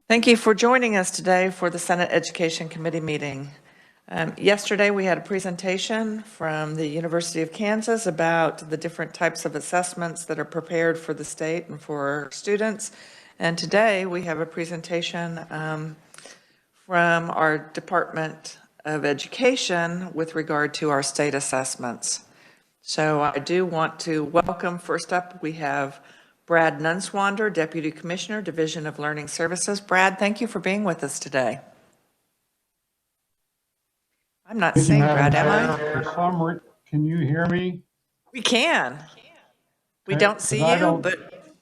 Thank you for joining us today for the Senate Education Committee meeting. Yesterday, we had a presentation from the University of Kansas about the different types of assessments that are prepared for the state and for our students. And today, we have a presentation from our Department of Education with regard to our state assessments. So I do want to welcome, first up, we have Brad Nunswander, Deputy Commissioner, Division of Learning Services. Brad, thank you for being with us today. I'm not seeing Brad, am I? Can you hear me? We can. We don't see you, but...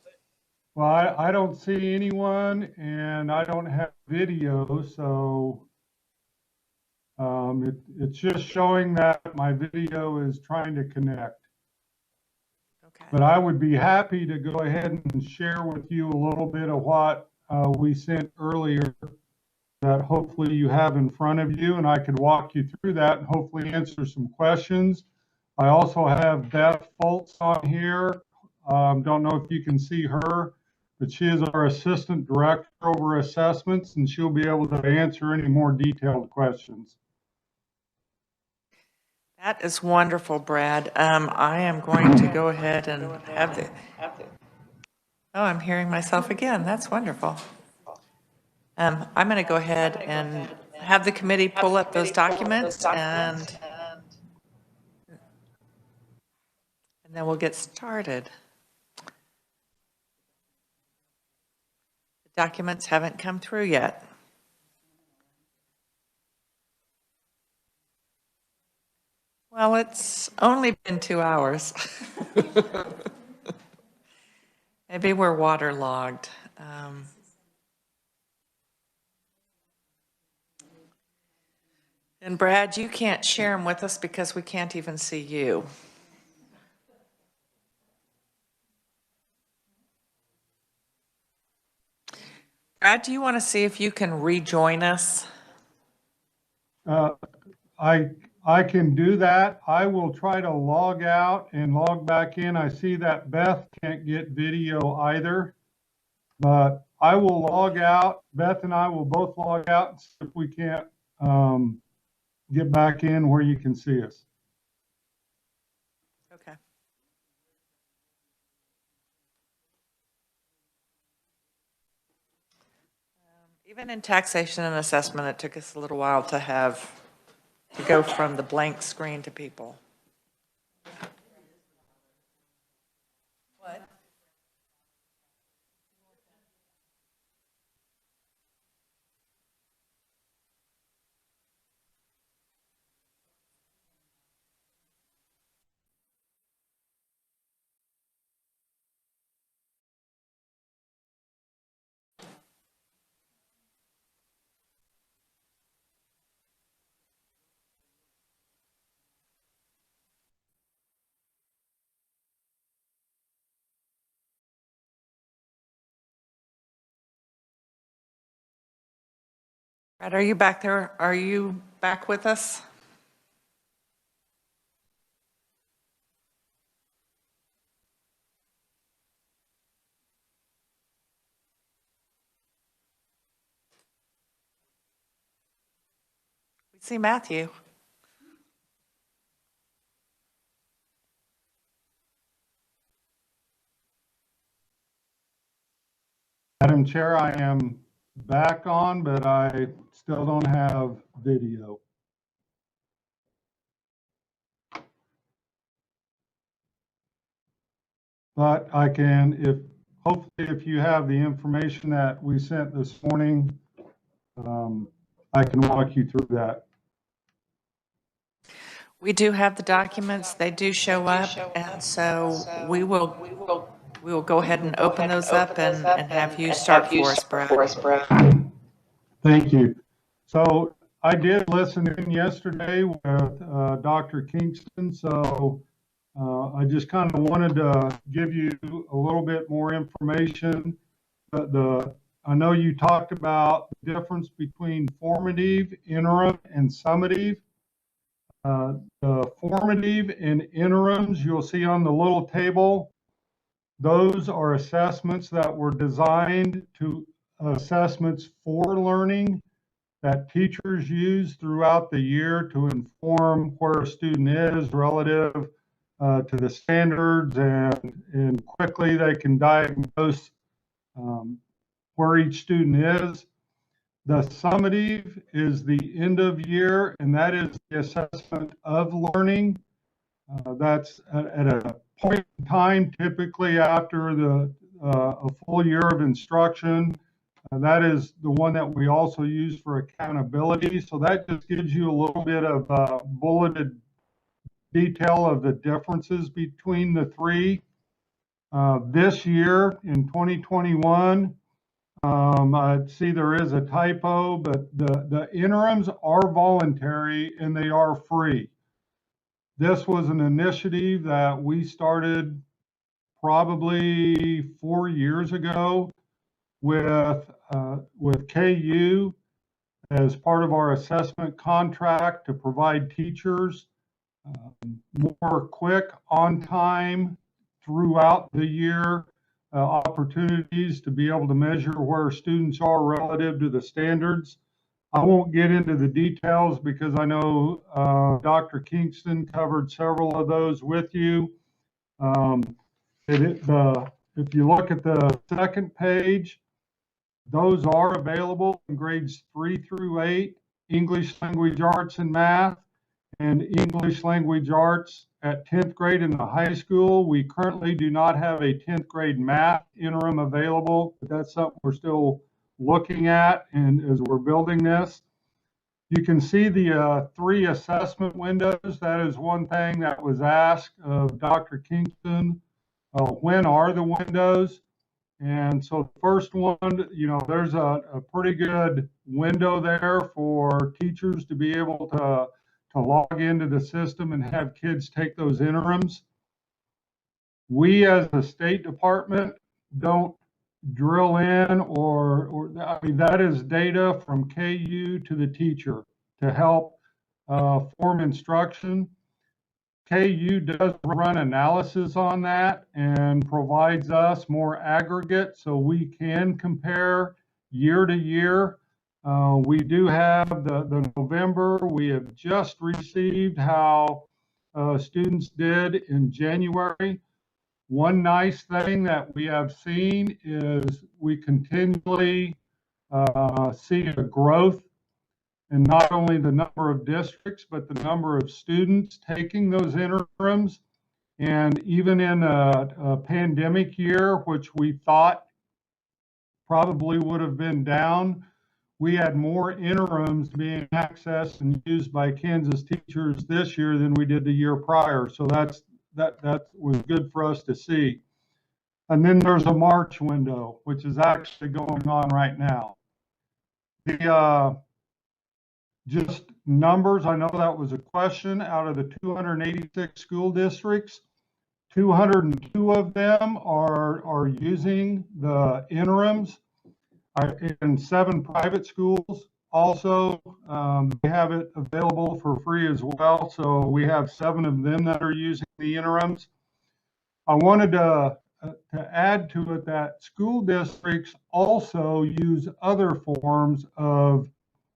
Well, I don't see anyone, and I don't have video, so it's just showing that my video is trying to connect. Okay. But I would be happy to go ahead and share with you a little bit of what we sent earlier that hopefully you have in front of you, and I could walk you through that and hopefully answer some questions. I also have Beth Foltz on here. Don't know if you can see her, but she is our Assistant Director over Assessments, and she'll be able to answer any more detailed questions. That is wonderful, Brad. I am going to go ahead and have the... Oh, I'm hearing myself again. That's wonderful. I'm going to go ahead and have the committee pull up those documents and then we'll get started. The documents haven't come through yet. Well, it's only been 2 hours. Maybe we're waterlogged. And Brad, you can't share them with us because we can't even see you. Brad, do you want to see if you can rejoin us? I can do that. I will try to log out and log back in. I see that Beth can't get video either, but I will log out. Beth and I will both log out and see if we can't get back in where you can see us. Okay. Even in taxation and assessment, it took us a little while to go from the blank screen to people. What? Brad, are you back there? Are you back with us? We see Matthew. Madam Chair, I am back on, but I still don't have video. But I can, hopefully if you have the information that we sent this morning, I can walk you through that. We do have the documents. They do show up, and so we will go ahead and open those up and have you start for us, Brad. Thank you. So I did listen in yesterday with Dr. Kingston, so I just kind of wanted to give you a little bit more information. I know you talked about the difference between formative, interim, and summative. The formative and interims you'll see on the little table, those are assessments that were designed to assessments for learning that teachers use throughout the year to inform where a student is relative to the standards, and quickly they can diagnose where each student is. The summative is the end of year, and that is the assessment of learning. That's at a point in time, typically after a full year of instruction. That is the one that we also use for accountability. So that just gives you a little bit of bulleted detail of the differences between the three. This year in 2021, I see there is a typo, but the interims are voluntary and they are free. This was an initiative that we started probably 4 years ago with KU as part of our assessment contract to provide teachers more quick, on time, throughout the year opportunities to be able to measure where students are relative to the standards. I won't get into the details because I know Dr. Kingston covered several of those with you. If you look at the second page, those are available in grades 3 through 8, English language arts and math, and English language arts at 10th grade in the high school. We currently do not have a 10th grade math interim available, but that's something we're still looking at, and as we're building this. You can see the 3 assessment windows. That is one thing that was asked of Dr. Kingston. When are the windows? And so the first one, there's a pretty good window there for teachers to be able to log into the system and have kids take those interims. We as the State Department don't drill in I mean, that is data from KU to the teacher to help form instruction. KU does run analysis on that and provides us more aggregate so we can compare year to year. We do have the November. We have just received how students did in January. One nice thing that we have seen is we continually see a growth in not only the number of districts, but the number of students taking those interims. And even in a pandemic year, which we thought probably would have been down, we had more interims being accessed and used by Kansas teachers this year than we did the year prior. So that was good for us to see. And then there's a March window, which is actually going on right now. Just numbers, I know that was a question. Out of the 286 school districts, 202 of them are using the interims. In 7 private schools also, they have it available for free as well. So we have 7 of them that are using the interims. I wanted to add to it that school districts also use other forms of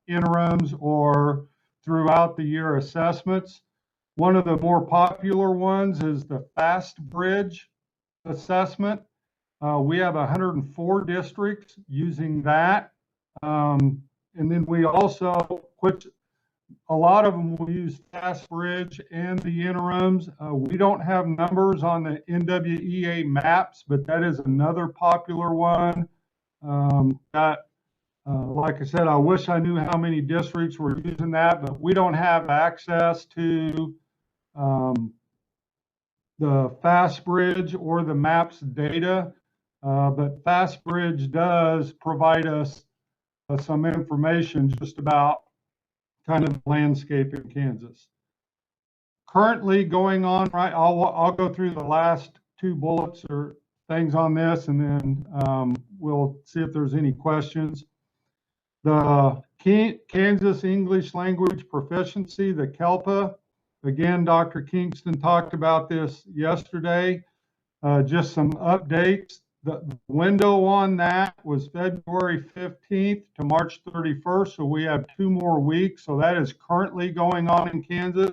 interims or throughout the year assessments. One of the more popular ones is the Fast Bridge assessment. We have 104 districts using that. And then we also, which a lot of them will use Fast Bridge and the interims. We don't have numbers on the NWEA maps, but that is another popular one. Like I said, I wish I knew how many districts were using that, but we don't have access to the Fast Bridge or the maps data. But Fast Bridge does provide us some information just about kind of the landscape in Kansas. Currently going on, right, I'll go through the last 2 bullets or things on this, and then we'll see if there's any questions. The Kansas English Language Proficiency, the KELPA, again, Dr. Kingston talked about this yesterday. Just some updates. The window on that was February 15th to March 31st, so we have 2 more weeks. So that is currently going on in Kansas.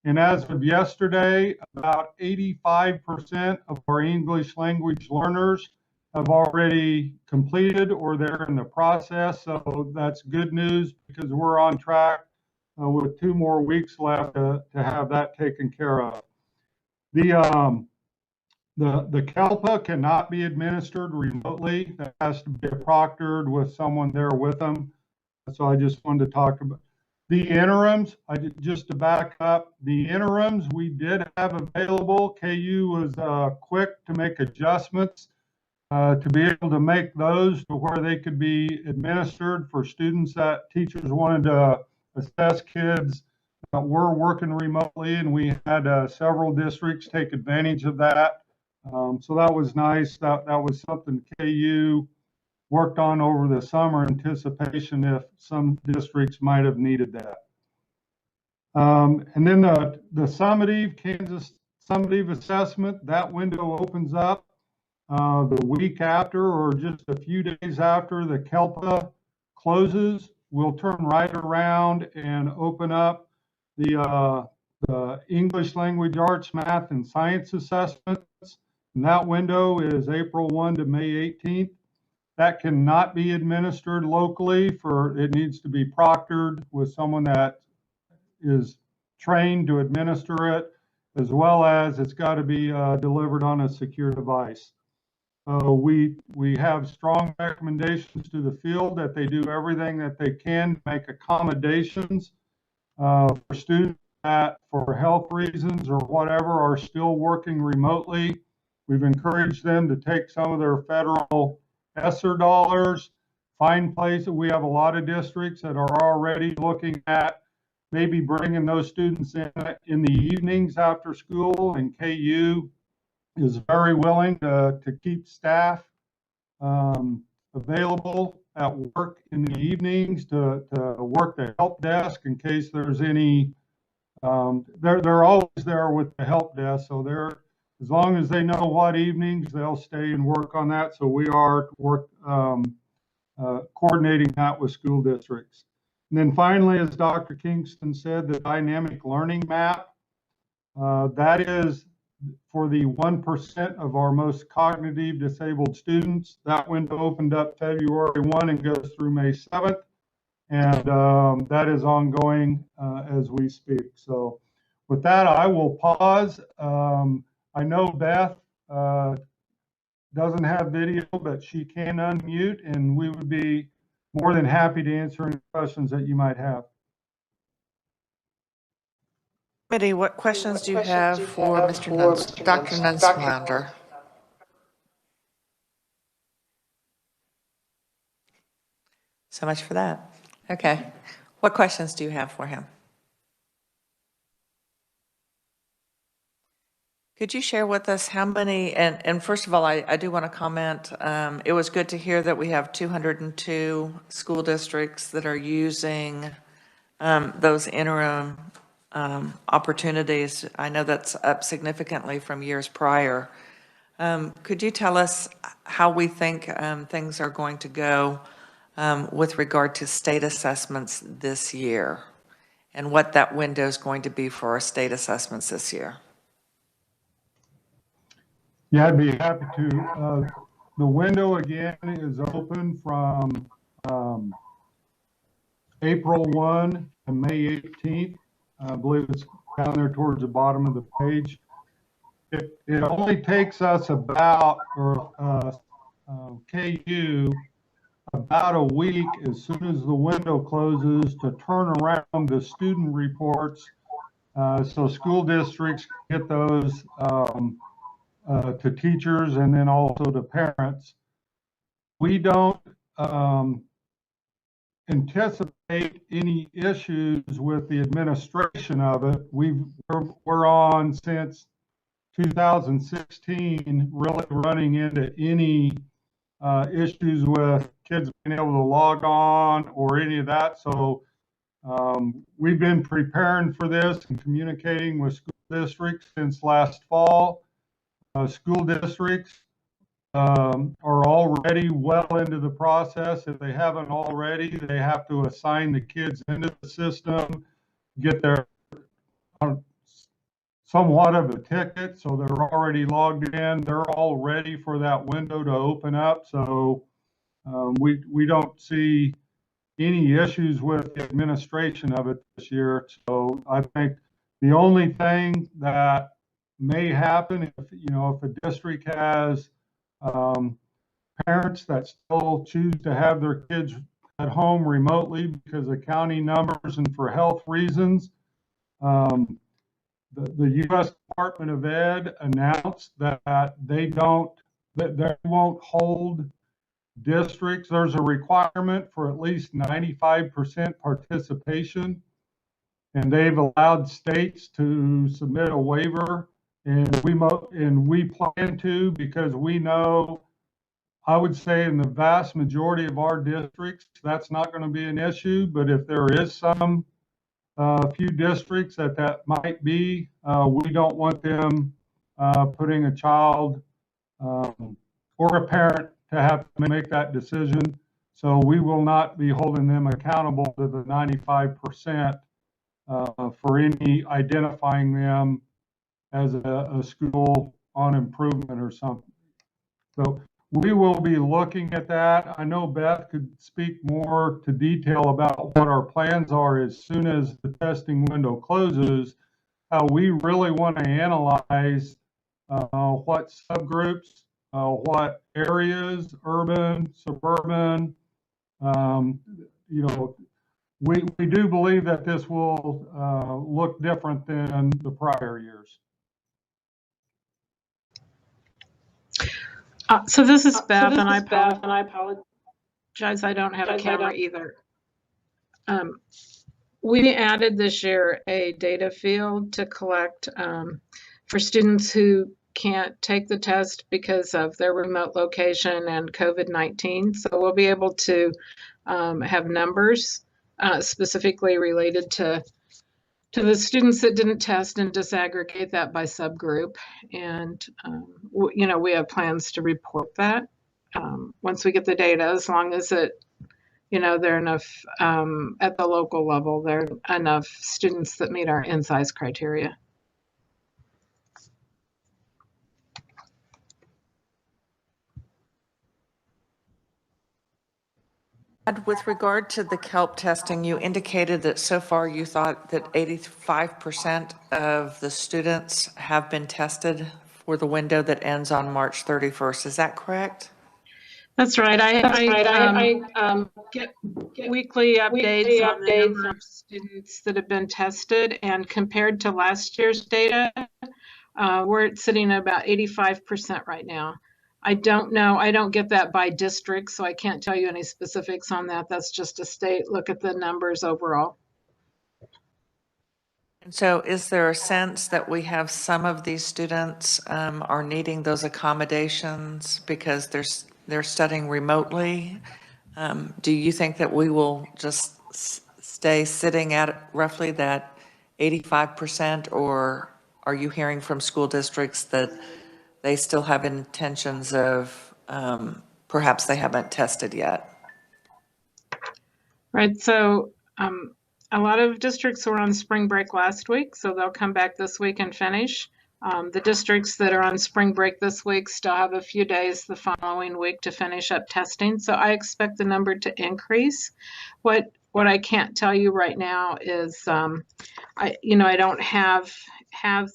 And as of yesterday, about 85% of our English language learners have already completed or they're in the process. So that's good news because we're on track with 2 more weeks left to have that taken care of. The CALPA cannot be administered remotely. That has to be proctored with someone there with them. So I just wanted to talk about the interims. Just to back up, the interims we did have available. KU was quick to make adjustments to be able to make those to where they could be administered for students that teachers wanted to assess kids that were working remotely, and we had several districts take advantage of that. So that was nice. That was something KU worked on over the summer, anticipation if some districts might have needed that. And then the summative, Kansas summative assessment, that window opens up the week after or just a few days after the CALPA closes. We'll turn right around and open up the English language arts, math, and science assessments. And that window is April 1 to May 18th. That cannot be administered locally. It needs to be proctored with someone that is trained to administer it, as well as it's got to be delivered on a secure device. We have strong recommendations to the field that they do everything that they can to make accommodations for students that, for health reasons or whatever, are still working remotely. We've encouraged them to take some of their federal ESSER dollars, find places. We have a lot of districts that are already looking at maybe bringing those students in the evenings after school, and KU is very willing to keep staff available at work in the evenings to work the help desk in case there's any. They're always there with the help desk, so they're, as long as they know what evenings, they'll stay and work on that. So we are coordinating that with school districts. And then finally, as Dr. Kingston said, the dynamic learning map, that is for the 1% of our most cognitive disabled students. That window opened up February 1 and goes through May 7th. And that is ongoing as we speak. So with that, I will pause. I know Beth doesn't have video, but she can unmute, and we would be more than happy to answer any questions that you might have. Committee, what questions do you have for Dr. Nunsmelander? So much for that. Okay. What questions do you have for him? Could you share with us how many, and first of all, I do want to comment, it was good to hear that we have 202 school districts that are using those interim opportunities. I know that's up significantly from years prior. Could you tell us how we think things are going to go with regard to state assessments this year and what that window is going to be for our state assessments this year? Yeah, I'd be happy to. The window again is open from April 1 to May 18th. I believe it's down there towards the bottom of the page. It only takes us about, or KU, about a week as soon as the window closes to turn around the student reports so school districts get those to teachers and then also to parents. We don't anticipate any issues with the administration of it. We're on since 2016, really running into any issues with kids being able to log on or any of that. So we've been preparing for this and communicating with school districts since last fall. School districts are already well into the process. If they haven't already, they have to assign the kids into the system, get their somewhat of a ticket, so they're already logged in. They're all ready for that window to open up. So we don't see any issues with the administration of it this year. So I think the only thing that may happen if a district has parents that still choose to have their kids at home remotely because of county numbers and for health reasons. The U.S. Department of Ed announced that they won't hold districts. There's a requirement for at least 95% participation, and they've allowed states to submit a waiver, and we plan to, because we know, I would say in the vast majority of our districts, that's not going to be an issue. But if there is some few districts that might be, we don't want them putting a child or a parent to have to make that decision. So we will not be holding them accountable to the 95% for any identifying them as a school on improvement or something. So we will be looking at that. I know Beth could speak more to detail about what our plans are as soon as the testing window closes. We really want to analyze what subgroups, what areas, urban, suburban. We do believe that this will look different than the prior years. So this is Beth, and I apologize. I don't have a camera either. We added this year a data field to collect for students who can't take the test because of their remote location and COVID-19. So we'll be able to have numbers specifically related to the students that didn't test and disaggregate that by subgroup. And, we have plans to report that once we get the data, as long as there are enough at the local level, there are enough students that meet our in-size criteria. And with regard to the KELP testing, you indicated that so far you thought that 85% of the students have been tested for the window that ends on March 31st. Is that correct? That's right. I get weekly updates on the number of students that have been tested, and compared to last year's data, we're sitting at about 85% right now. I don't know. I don't get that by district, so I can't tell you any specifics on that. That's just a state look at the numbers overall. And so is there a sense that we have some of these students are needing those accommodations because they're studying remotely? Do you think that we will just stay sitting at roughly that 85%, or are you hearing from school districts that they still have intentions of perhaps they haven't tested yet? Right. So a lot of districts were on spring break last week, so they'll come back this week and finish. The districts that are on spring break this week still have a few days the following week to finish up testing. So I expect the number to increase. What I can't tell you right now is I don't have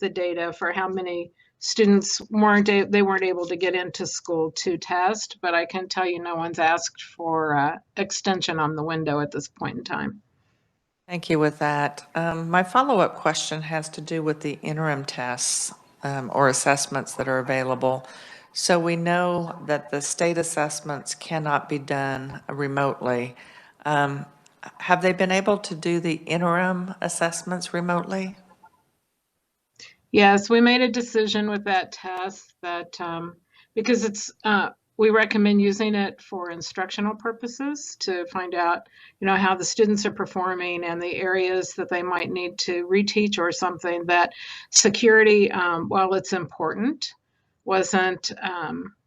the data for how many students weren't able to get into school to test, but I can tell you no one's asked for extension on the window at this point in time. Thank you with that. My follow-up question has to do with the interim tests or assessments that are available. So we know that the state assessments cannot be done remotely. Have they been able to do the interim assessments remotely? Yes, we made a decision with that test that because it's we recommend using it for instructional purposes to find out, how the students are performing and the areas that they might need to reteach or something. That security, while it's important, wasn't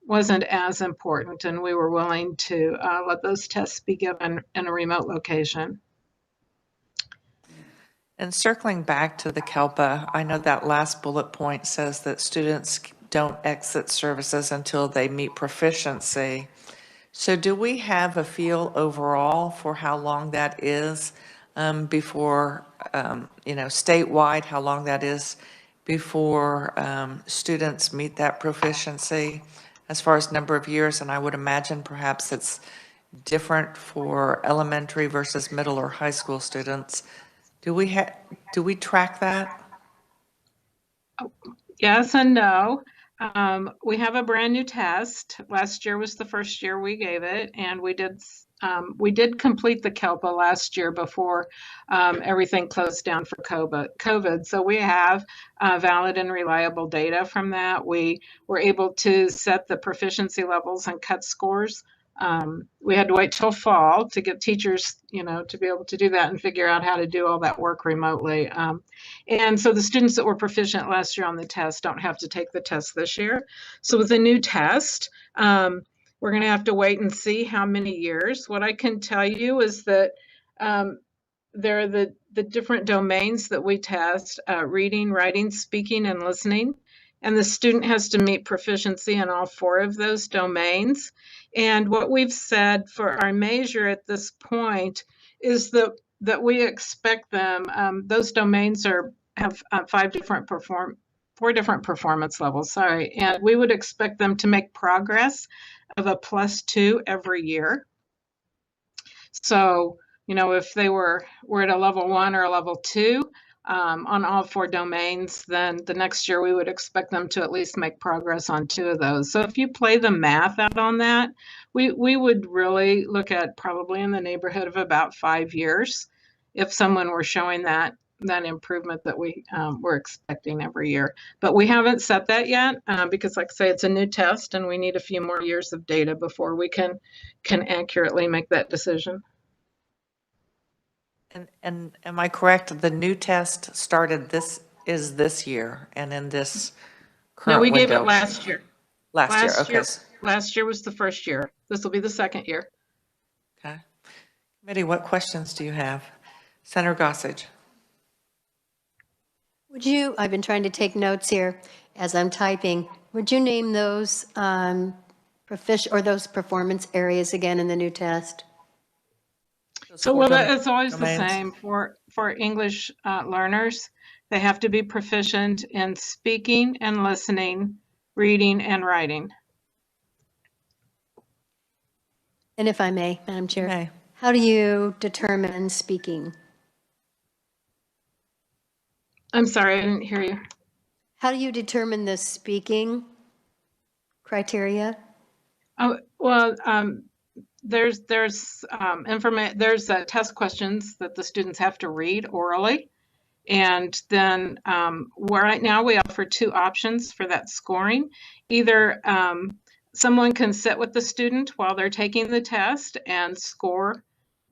wasn't as important, and we were willing to let those tests be given in a remote location. And circling back to the KELPA, I know that last bullet point says that students don't exit services until they meet proficiency. So do we have a feel overall for how long that is before, statewide, how long that is before students meet that proficiency as far as number of years? And I would imagine perhaps it's different for elementary versus middle or high school students. Do we track that? Yes and no. We have a brand new test. Last year was the first year we gave it, and we did complete the KELPA last year before everything closed down for COVID. So we have valid and reliable data from that. We were able to set the proficiency levels and cut scores. We had to wait till fall to get teachers, to be able to do that and figure out how to do all that work remotely. And so the students that were proficient last year on the test don't have to take the test this year. So with the new test, we're going to have to wait and see how many years. What I can tell you is that there are the different domains that we test, reading, writing, speaking, and listening. And the student has to meet proficiency in all 4 of those domains. And what we've said for our measure at this point is that we expect them, those domains have 4 different performance levels, and we would expect them to make progress of a +2 every year. So, if they were at a level 1 or a level 2, on all 4 domains, then the next year we would expect them to at least make progress on 2 of those. So if you play the math out on that, we would really look at probably in the neighborhood of about 5 years if someone were showing that improvement that we were expecting every year. But we haven't set that yet because, like I say, it's a new test and we need a few more years of data before we can accurately make that decision. And am I correct? The new test started this year and in this current window? No, we gave it last year. Last year, okay. Last year was the first year. This will be the second year. Okay. Committee, what questions do you have? Senator Gossage. I've been trying to take notes here as I'm typing. Would you name those those performance areas again in the new test? So, well, it's always the same for English learners. They have to be proficient in speaking and listening, reading and writing. And if I may, Madam Chair, how do you determine speaking? I'm sorry, I didn't hear you. How do you determine the speaking criteria? Oh, well, there's test questions that the students have to read orally. And then right now we offer 2 options for that scoring. Either someone can sit with the student while they're taking the test and score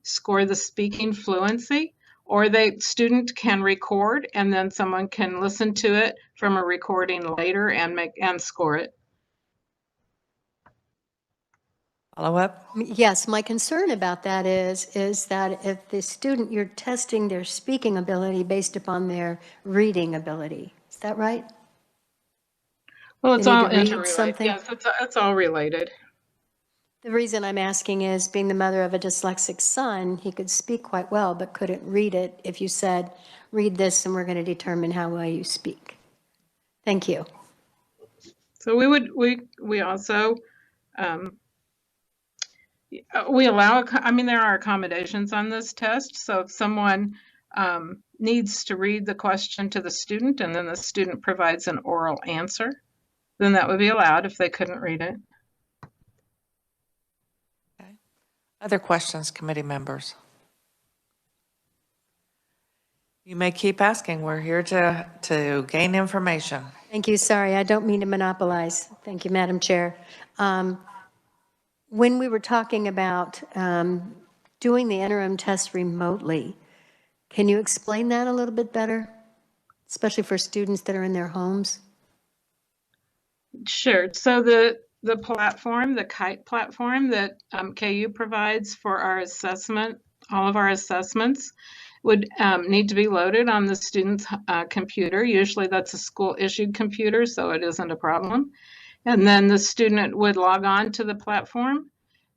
the speaking fluency, or the student can record and then someone can listen to it from a recording later and score it. Follow up? Yes, my concern about that is that if the student, you're testing their speaking ability based upon their reading ability. Is that right? Well, it's all interrelated. Yes, it's all related. The reason I'm asking is, being the mother of a dyslexic son, he could speak quite well, but couldn't read it if you said, read this and we're going to determine how well you speak. Thank you. So we also, we allow, there are accommodations on this test. So if someone needs to read the question to the student and then the student provides an oral answer, then that would be allowed if they couldn't read it. Okay. Other questions, committee members? You may keep asking. We're here to gain information. Thank you. Sorry, I don't mean to monopolize. Thank you, Madam Chair. When we were talking about doing the interim test remotely, can you explain that a little bit better, especially for students that are in their homes? Sure. So the the platform, the KITE platform that KU provides for our assessment, all of our assessments would need to be loaded on the student's computer. Usually that's a school issued computer, so it isn't a problem. And then the student would log on to the platform.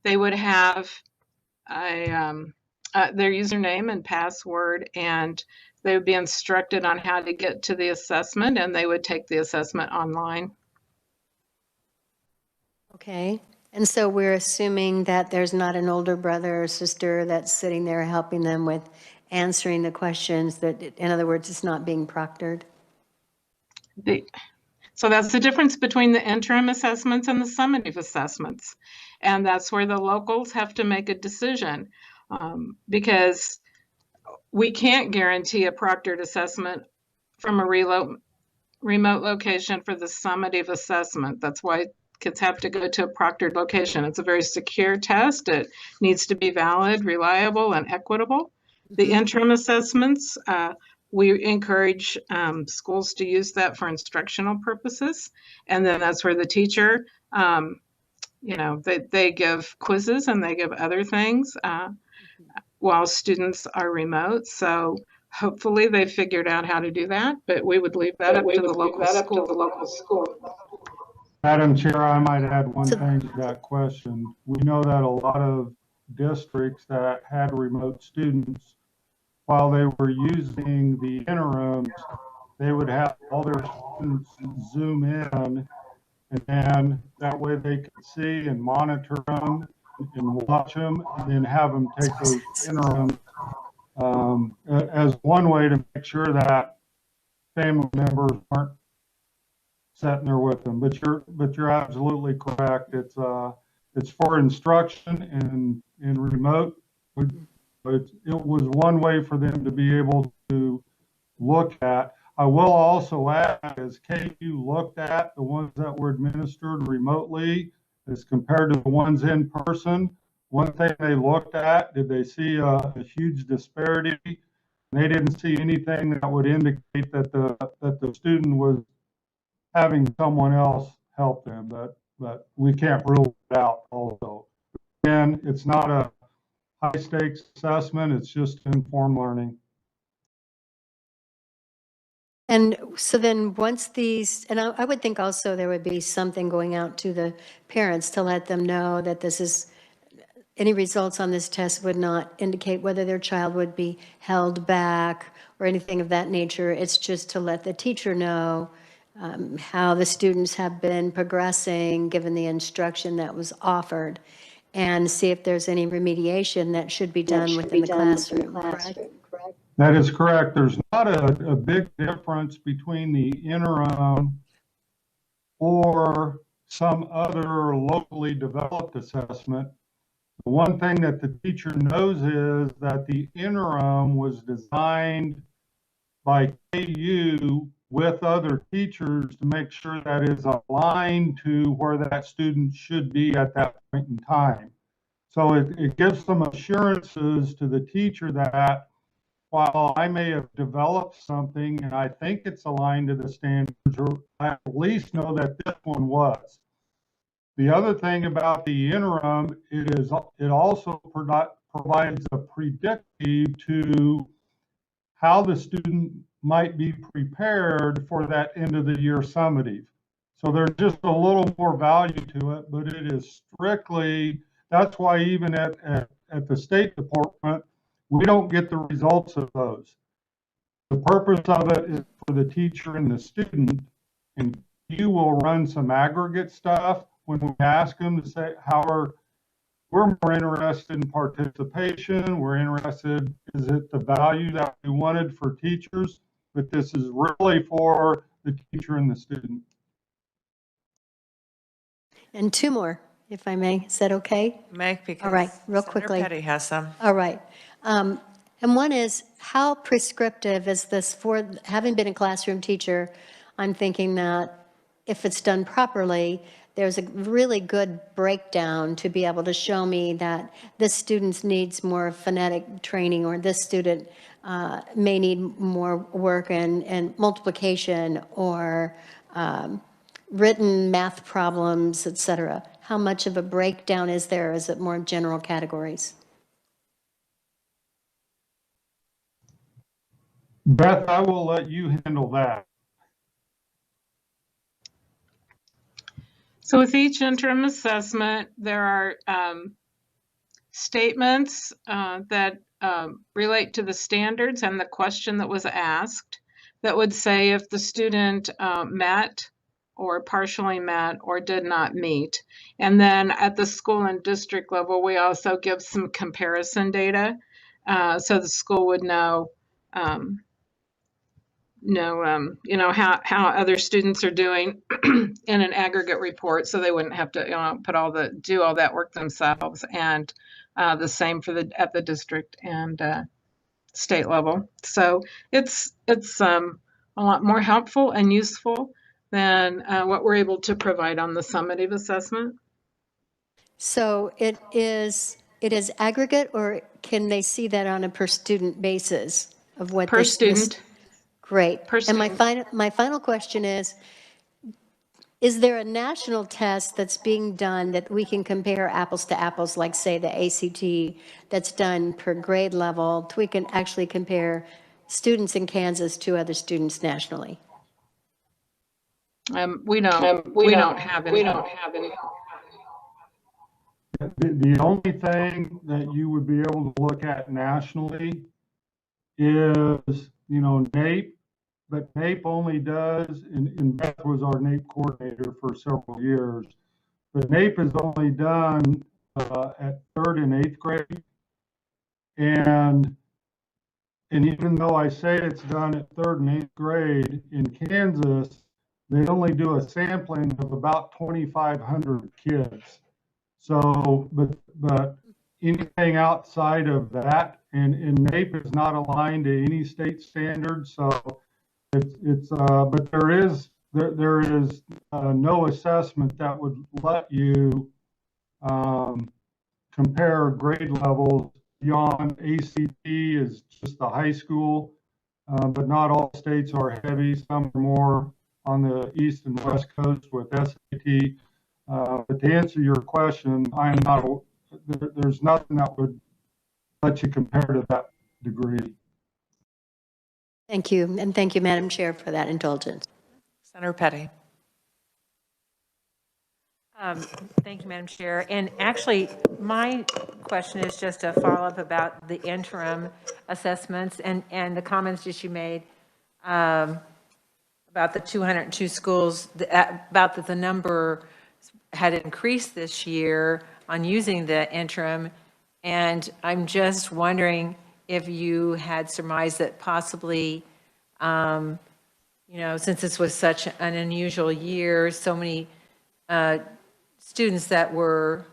They would have their username and password, and they would be instructed on how to get to the assessment, and they would take the assessment online. Okay. And so we're assuming that there's not an older brother or sister that's sitting there helping them with answering the questions, that, in other words, it's not being proctored? So that's the difference between the interim assessments and the summative assessments. And that's where the locals have to make a decision, because we can't guarantee a proctored assessment from a remote location for the summative assessment. That's why kids have to go to a proctored location. It's a very secure test. It needs to be valid, reliable, and equitable. The interim assessments, we encourage schools to use that for instructional purposes. And then that's where the teacher, they give quizzes and they give other things while students are remote. So hopefully they figured out how to do that, but we would leave that up to the local school. Madam Chair, I might add one thing to that question. We know that a lot of districts that had remote students, while they were using the interims, they would have all their students Zoom in, and then that way they could see and monitor them and watch them, and then have them take those interims as one way to make sure that family members aren't sitting there with them. But you're absolutely correct. It's for instruction in remote. But it was one way for them to be able to look at. I will also add, as KU looked at the ones that were administered remotely as compared to the ones in person, one thing they looked at, did they see a huge disparity? They didn't see anything that would indicate that the student was having someone else help them, but we can't rule it out also. Again, it's not a high stakes assessment, it's just informed learning. And so then once these, and I would think also there would be something going out to the parents to let them know that this is, any results on this test would not indicate whether their child would be held back or anything of that nature. It's just to let the teacher know how the students have been progressing given the instruction that was offered, and see if there's any remediation that should be done within the classroom, correct? That is correct. There's not a big difference between the interim or some other locally developed assessment. The one thing that the teacher knows is that the interim was designed by KU with other teachers to make sure that is aligned to where that student should be at that point in time. So it gives some assurances to the teacher that while I may have developed something and I think it's aligned to the standards, or I at least know that this one was. The other thing about the interim, it also provides a predictive to how the student might be prepared for that end of the year summative. So there's just a little more value to it, but it is strictly, that's why even at the State Department, we don't get the results of those. The purpose of it is for the teacher and the student, and you will run some aggregate stuff when we ask them to say we're more interested in participation. We're interested, is it the value that we wanted for teachers? But this is really for the teacher and the student. And two more, if I may. Is that okay? Make, because All right, real Senator quickly. Petty has some. All right. And one is, how prescriptive is this for, having been a classroom teacher, I'm thinking that if it's done properly, there's a really good breakdown to be able to show me that this student needs more phonetic training, or this student may need more work and multiplication, or written math problems, et cetera? How much of a breakdown is there? Is it more general categories? Beth, I will let you handle that. So with each interim assessment, there are statements that relate to the standards and the question that was asked that would say if the student met or partially met or did not meet. And then at the school and district level, we also give some comparison data so the school would know how other students are doing in an aggregate report, so they wouldn't have to do all that work themselves. And the same for at the district and state level. So it's a lot more helpful and useful than what we're able to provide on the summative assessment. So it is aggregate, or can they see that on a per student basis of what Per student. Great. Per And my student. final question is there a national test that's being done that we can compare apples to apples, like say the ACT, that's done per grade level, we can actually compare students in Kansas to other students nationally? We don't have any. The only thing that you would be able to look at nationally is, NAEP, but NAEP only does, and Beth was our NAEP coordinator for several years, but NAEP is only done at 3rd and 8th grade. And even though I say it's done at 3rd and 8th grade, in Kansas, they only do a sampling of about 2,500 kids. So, but anything outside of that, and NAEP is not aligned to any state standards, so but there is no assessment that would let you compare grade levels beyond ACT is just the high school, but not all states are heavy. Some are more on the east and west coast with SAT. But to answer your question, there's nothing that would let you compare to that degree. Thank you. And thank you, Madam Chair, for that indulgence. Senator Petty. Thank you, Madam Chair. And actually, my question is just a follow-up about the interim assessments and the comments that you made about the 202 schools, about that the number had increased this year on using the interim. And I'm just wondering if you had surmised that possibly, since this was such an unusual year, so many students that were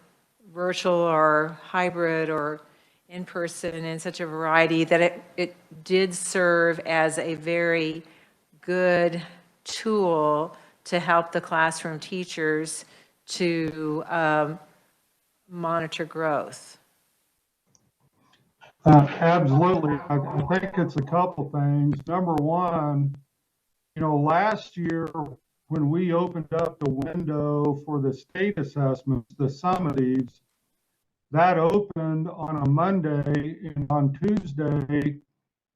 virtual or hybrid or in person and in such a variety, that it did serve as a very good tool to help the classroom teachers to monitor growth. Absolutely. I think it's a couple things. Number one, last year when we opened up the window for the state assessments, the summatives, that opened on a Monday, and on Tuesday,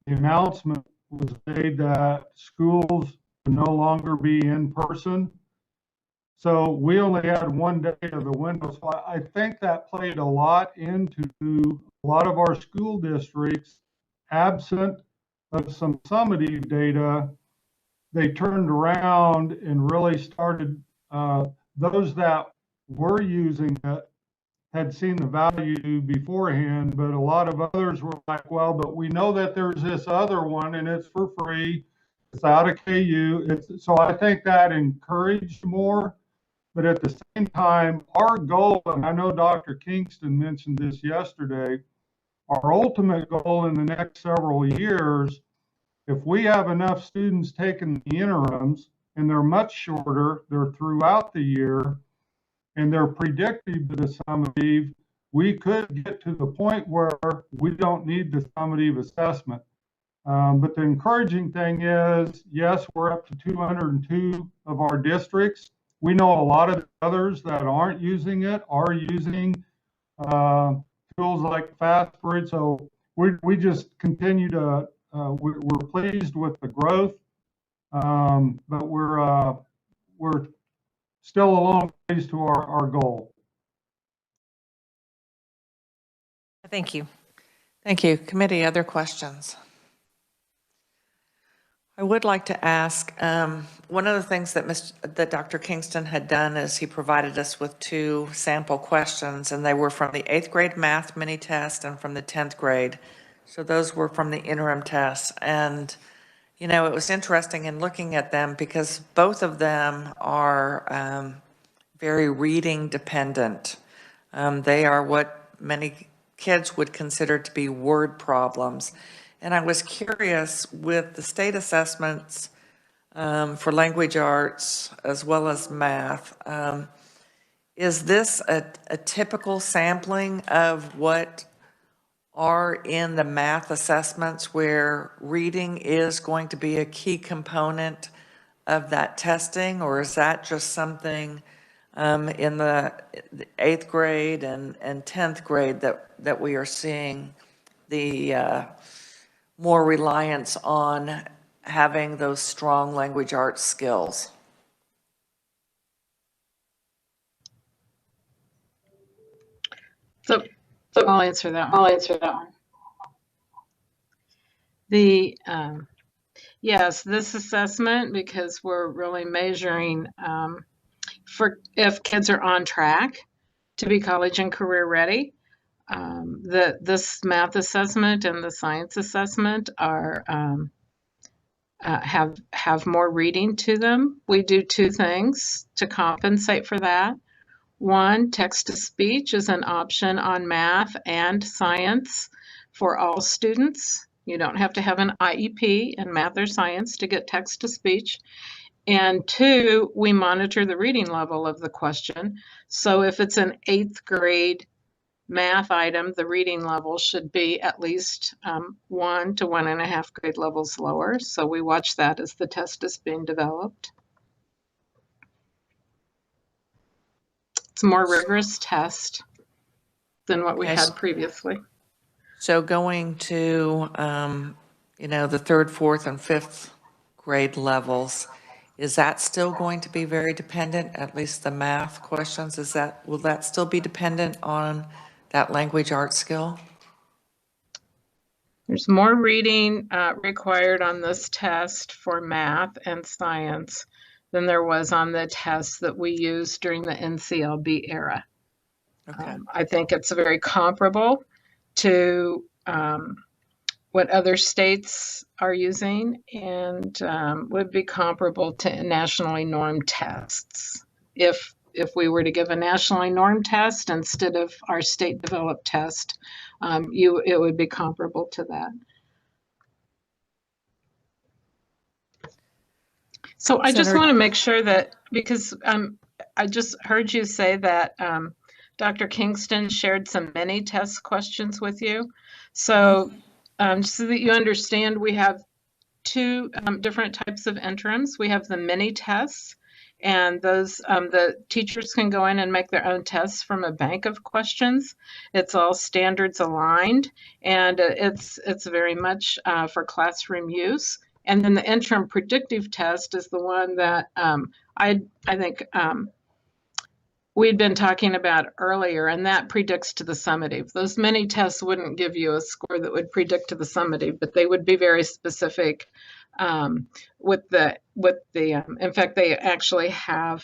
the announcement was made that schools would no longer be in person. So we only had one day of the window. So I think that played a lot into a lot of our school districts, absent of some summative data. They turned around and really started, those that were using it had seen the value beforehand, but a lot of others were like, well, but we know that there's this other one and it's for free. It's out of KU. So I think that encouraged more. But at the same time, our goal, and I know Dr. Kingston mentioned this yesterday, our ultimate goal in the next several years, if we have enough students taking the interims, and they're much shorter, they're throughout the year, and they're predictive to the summative, we could get to the point where we don't need the summative assessment. But the encouraging thing is, yes, we're up to 202 of our districts. we know a lot of others that aren't using it are using tools like FastBridge. So we just continue to, we're pleased with the growth, but we're still a long ways to our goal. Thank you. Thank you. Committee, other questions? I would like to ask, one of the things that Dr. Kingston had done is he provided us with 2 sample questions, and they were from the 8th grade math mini test and from the 10th grade. So those were from the interim tests. And, you know, it was interesting in looking at them because both of them are very reading dependent. They are what many kids would consider to be word problems. And I was curious with the state assessments for language arts as well as math, is this a typical sampling of what are in the math assessments where reading is going to be a key component of that testing, or is that just something in the 8th grade and 10th grade that we are seeing the more reliance on having those strong language arts skills? So I'll answer that one. The yes, this assessment, because we're really measuring for if kids are on track to be college and career ready. This math assessment and the science assessment are have more reading to them. We do 2 things to compensate for that. One, text-to-speech is an option on math and science for all students. You don't have to have an IEP in math or science to get text-to-speech. And 2, we monitor the reading level of the question. So if it's an 8th grade math item, the reading level should be at least 1 to 1.5 grade levels lower. So we watch that as the test is being developed. It's a more rigorous test than what we had previously. So going to, you know, the 3rd, 4th, and 5th grade levels, is that still going to be very dependent, at least the math questions? Will that still be dependent on that language arts skill? There's more reading required on this test for math and science than there was on the tests that we used during the NCLB era. Okay. I think it's very comparable to what other states are using and would be comparable to nationally normed tests. If we were to give a nationally normed test instead of our state developed test, it would be comparable to that. So I just want to make sure that, because I just heard you say that Dr. Kingston shared some mini test questions with you. So just so that you understand, we have 2 different types of interims. We have the mini tests, and those the teachers can go in and make their own tests from a bank of questions. It's all standards aligned, and it's very much for classroom use. And then the interim predictive test is the one that I think we'd been talking about earlier, and that predicts to the summative. Those mini tests wouldn't give you a score that would predict to the summative, but they would be very specific with the in fact, they actually have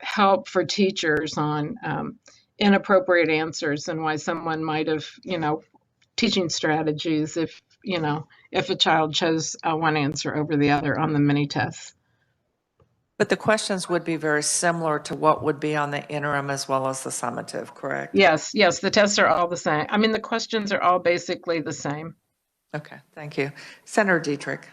help for teachers on inappropriate answers and why someone might have, teaching strategies if a child chose one answer over the other on the mini tests. But the questions would be very similar to what would be on the interim as well as the summative, correct? Yes, the tests are all the same. I mean, the questions are all basically the same. Okay, thank you. Senator Dietrich.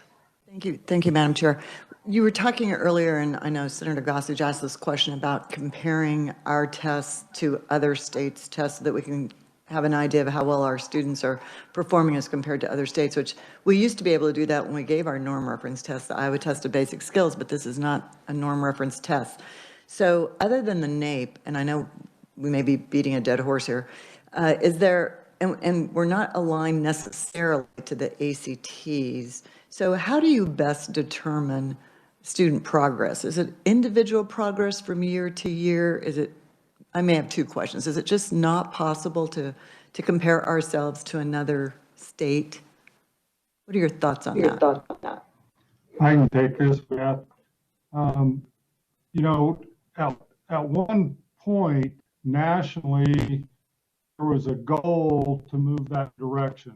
Thank you, Madam Chair. You were talking earlier, and I know Senator Gossage asked this question about comparing our tests to other states' tests so that we can have an idea of how well our students are performing as compared to other states, which we used to be able to do that when we gave our norm reference test, the Iowa Test of Basic Skills, but this is not a norm reference test. So other than the NAEP, and I know we may be beating a dead horse here, is there, and we're not aligned necessarily to the ACTs, so how do you best determine student progress? Is it individual progress from year to year? Is it, I may have two questions. Is it just not possible to compare ourselves to another state? What are your thoughts on that? I can take this, Beth. You know, at one point nationally, there was a goal to move that direction.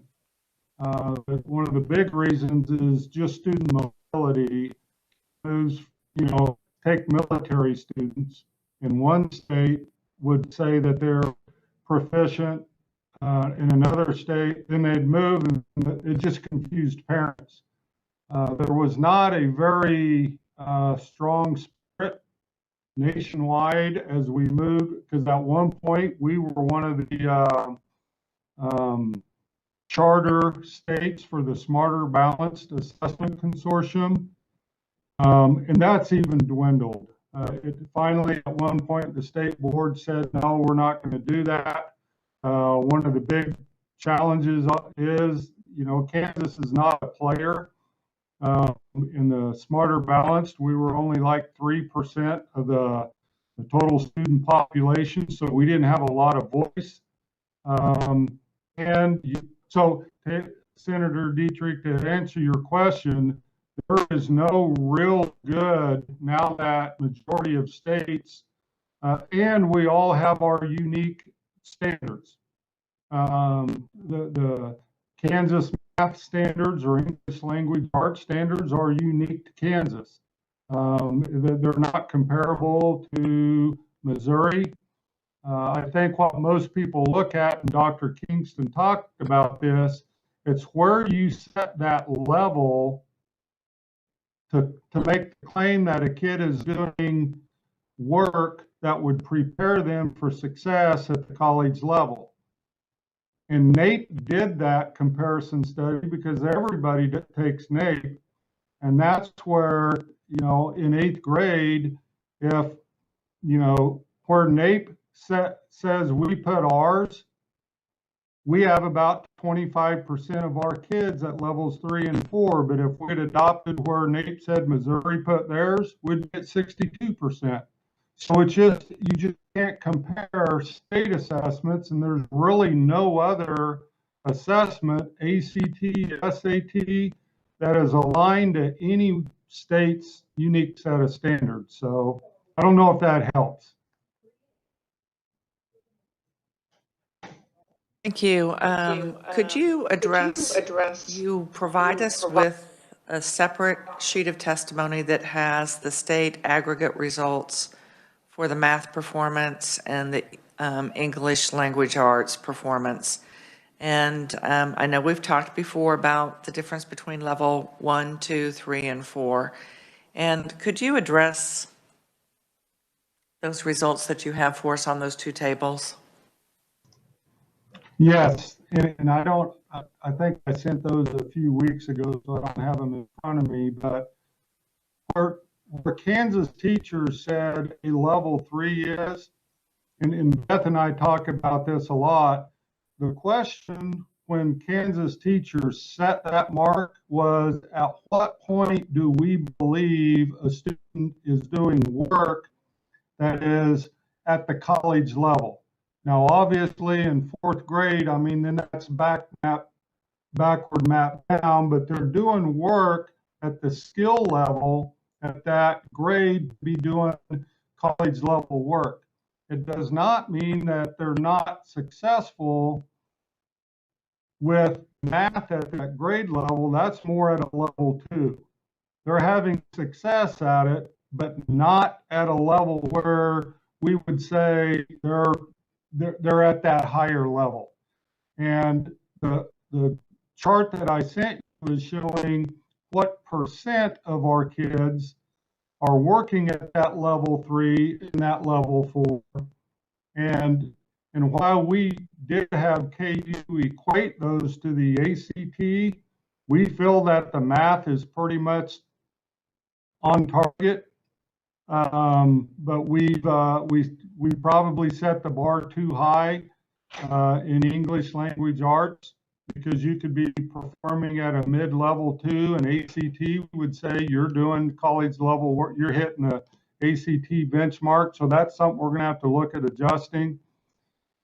But one of the big reasons is just student mobility. Moves, you know, take military students in one state would say that they're proficient in another state, then they'd move, and it just confused parents. There was not a very strong spirit nationwide as we moved, because at one point we were one of the charter states for the Smarter Balanced Assessment Consortium, and that's even dwindled. Finally, at one point, the state board said, no, we're not going to do that. One of the big challenges is, you know, Kansas is not a player. In the Smarter Balanced, we were only like 3% of the total student population, so we didn't have a lot of voice. So, Senator Dietrich, to answer your question, there is no real good now that majority of states, and we all have our unique standards. The Kansas math standards or English language arts standards are unique to Kansas. They're not comparable to Missouri. I think what most people look at, and Dr. Kingston talked about this, it's where you set that level to make the claim that a kid is doing work that would prepare them for success at the college level. And NAEP did that comparison study because everybody takes NAEP. And that's where, you know, in 8th grade, if, you know, where NAEP says we put ours, we have about 25% of our kids at levels 3 and 4. But if we'd adopted where NAEP said Missouri put theirs, we'd get 62%. So it's just, you just can't compare state assessments, and there's really no other assessment, ACT, SAT, that is aligned to any state's unique set of standards. So I don't know if that helps. Thank you. Could you address, you provide us with a separate sheet of testimony that has the state aggregate results for the math performance and the English language arts performance. And I know we've talked before about the difference between level 1, 2, 3, and 4. And could you address those results that you have for us on those two tables? Yes, and I think I sent those a few weeks ago, so I don't have them in front of me, but where Kansas teachers said a level 3 is, and Beth and I talk about this a lot, the question when Kansas teachers set that mark was, at what point do we believe a student is doing work that is at the college level? Now, obviously, in 4th grade, I mean, then that's backward map down, but they're doing work at the skill level at that grade to be doing college level work. It does not mean that they're not successful with math at that grade level. That's more at a level 2. They're having success at it, but not at a level where we would say they're at that higher level. And the chart that I sent you is showing what percent of our kids are working at that level 3 and that level 4. And And while we did have KU equate those to the ACT, we feel that the math is pretty much on target. But we probably set the bar too high in English language arts, because you could be performing at a mid-level 2, and ACT would say you're doing college level work, you're hitting the ACT benchmark. So that's something we're going to have to look at adjusting.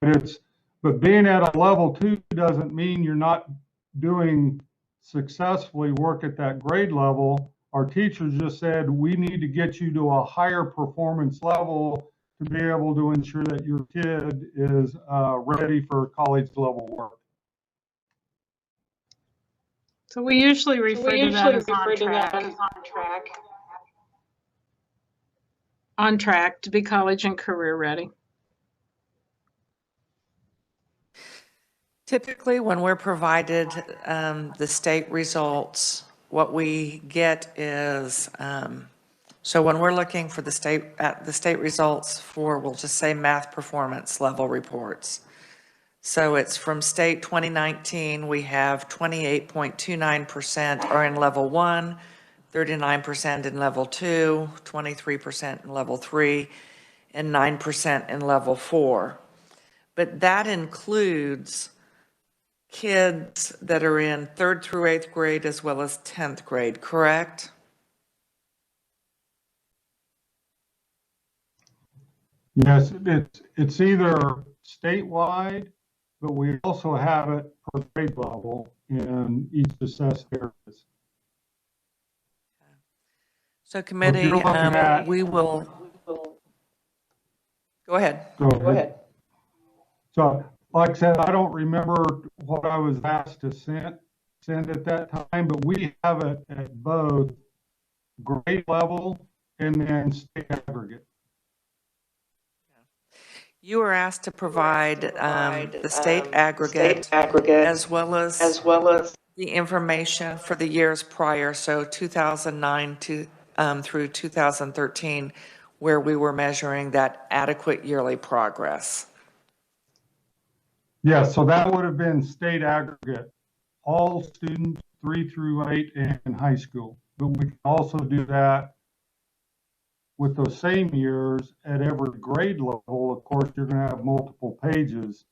But being at a level 2 doesn't mean you're not doing successfully work at that grade level. Our teachers just said, we need to get you to a higher performance level to be able to ensure that your kid is ready for college level work. So we usually refer to that as on track. On track to be college and career ready. Typically, when we're provided the state results, what we get is, so when we're looking for the state results for, we'll just say math performance level reports. So it's from state 2019, we have 28.29% are in level 1, 39% in level 2, 23% in level 3, and 9% in level 4. But that includes kids that are in 3rd through 8th grade as well as 10th grade, correct? Yes, it's either statewide, but we also have it per grade level in each assessed areas. So committee, we will, go ahead. Go ahead. So, like I said, I don't remember what I was asked to send at that time, but we have it at both grade level and then state aggregate. You were asked to provide the state aggregate as well as the information for the years prior, so 2009 through 2013, where we were measuring that adequate yearly progress. Yeah, so that would have been state aggregate, all students 3 through 8 in high school. But we can also do that with those same years at every grade level. Of course, you're going to have multiple pages.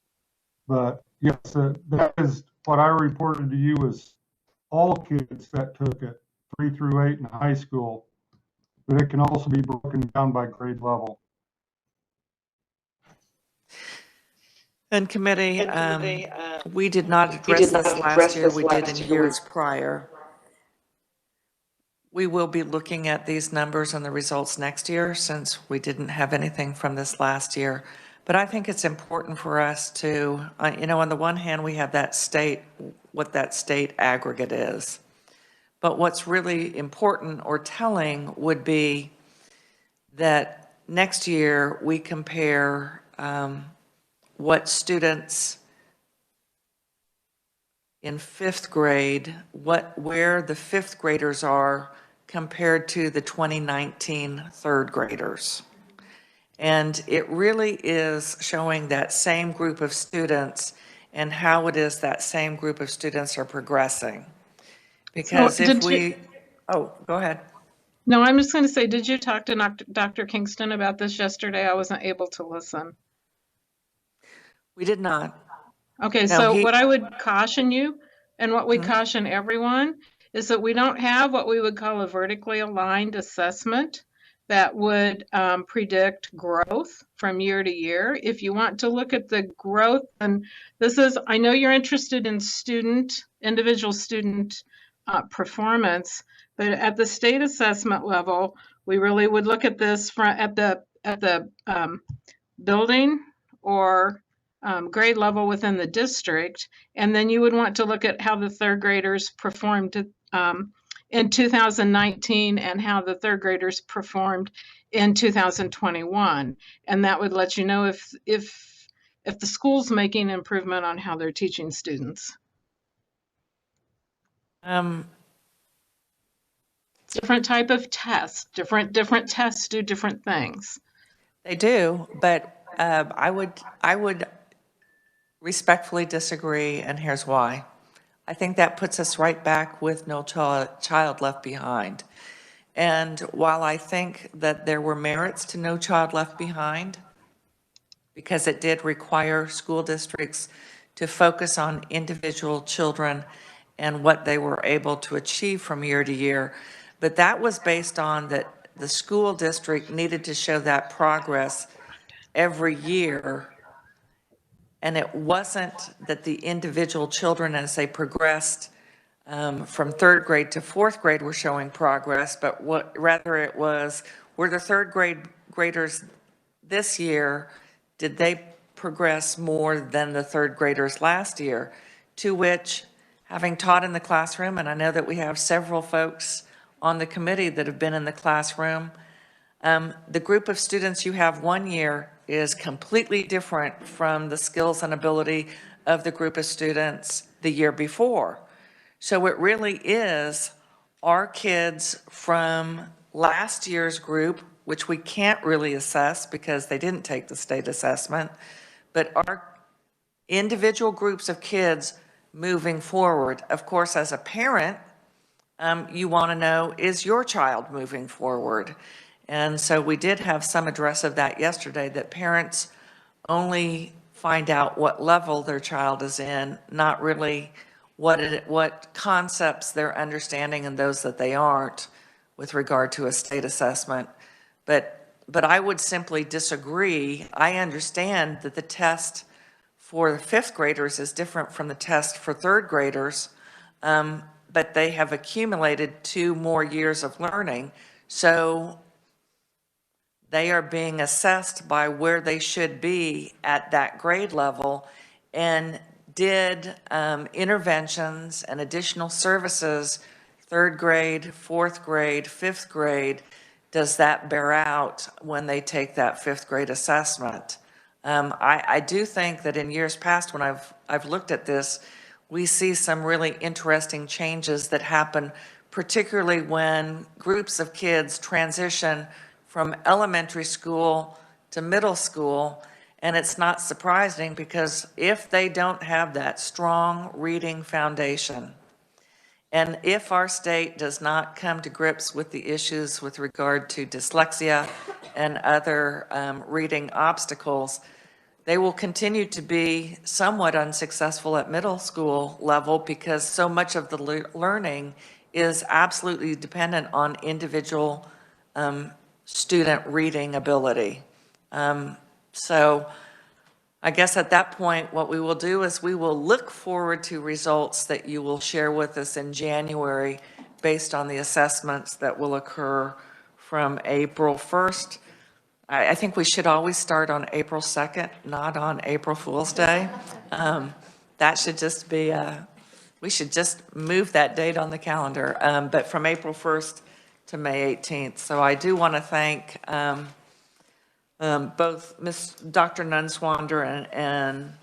But yes, that is what I reported to you as all kids that took it, 3 through 8 in high school. But it can also be broken down by grade level. And committee, we did not address this last year. We did in years prior. We will be looking at these numbers and the results next year, since we didn't have anything from this last year. But I think it's important for us to, on the one hand, we have that state, what that state aggregate is. But what's really important or telling would be that next year we compare what students in 5th grade, where the 5th graders are compared to the 2019 3rd graders. And it really is showing that same group of students and how it is that same group of students are progressing. Because oh, go ahead. No, I'm just going to say, did you talk to Dr. Kingston about this yesterday? I wasn't able to listen. We did not. Okay, No, so what I would caution you, and what we caution everyone, is that we don't have what we would call a vertically aligned assessment that would predict growth from year to year. If you want to look at the growth, and this is, I know you're interested in individual student performance, but at the state assessment level, we really would look at this at the building or grade level within the district, and then you would want to look at how the 3rd graders performed in 2019 and how the 3rd graders performed in 2021, and that would let you know if the school's making improvement on how they're teaching students. Different type of test, different tests do different things. They do, but I would respectfully disagree, and here's why. I think that puts us right back with No Child Left Behind. And while I think that there were merits to No Child Left Behind, because it did require school districts to focus on individual children and what they were able to achieve from year to year, but that was based on that the school district needed to show that progress every year. And it wasn't that the individual children, as they progressed from third grade to fourth grade, were showing progress, but rather it was, were the third graders this year, did they progress more than the third graders last year? To which, having taught in the classroom, and I know that we have several folks on the committee that have been in the classroom, the group of students you have one year is completely different from the skills and ability of the group of students the year before. So it really is our kids from last year's group, which we can't really assess because they didn't take the state assessment, but our individual groups of kids moving forward. Of course, as a parent, you want to know, is your child moving forward? And so we did have some address of that yesterday, that parents only find out what level their child is in, not really what concepts they're understanding and those that they aren't with regard to a state assessment. But I would simply disagree. I understand that the test for the fifth graders is different from the test for third graders, but they have accumulated 2 more years of learning. So they are being assessed by where they should be at that grade level. And did interventions and additional services, third grade, fourth grade, fifth grade, does that bear out when they take that fifth grade assessment? I do think that in years past, when I've looked at this, we see some really interesting changes that happen, particularly when groups of kids transition from elementary school to middle school. And it's not surprising, because if they don't have that strong reading foundation, and if our state does not come to grips with the issues with regard to dyslexia and other reading obstacles, they will continue to be somewhat unsuccessful at middle school level, because so much of the learning is absolutely dependent on individual student reading ability. So I guess at that point, what we will do is we will look forward to results that you will share with us in January based on the assessments that will occur from April 1st. I think we should always start on April 2nd, not on April Fool's Day. That should just be, we should just move that date on the calendar, but from April 1st to May 18th. So I do want to thank both Dr. Nunswander and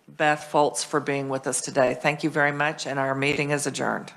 Beth Foltz for being with us today. Thank you very much, and our meeting is adjourned.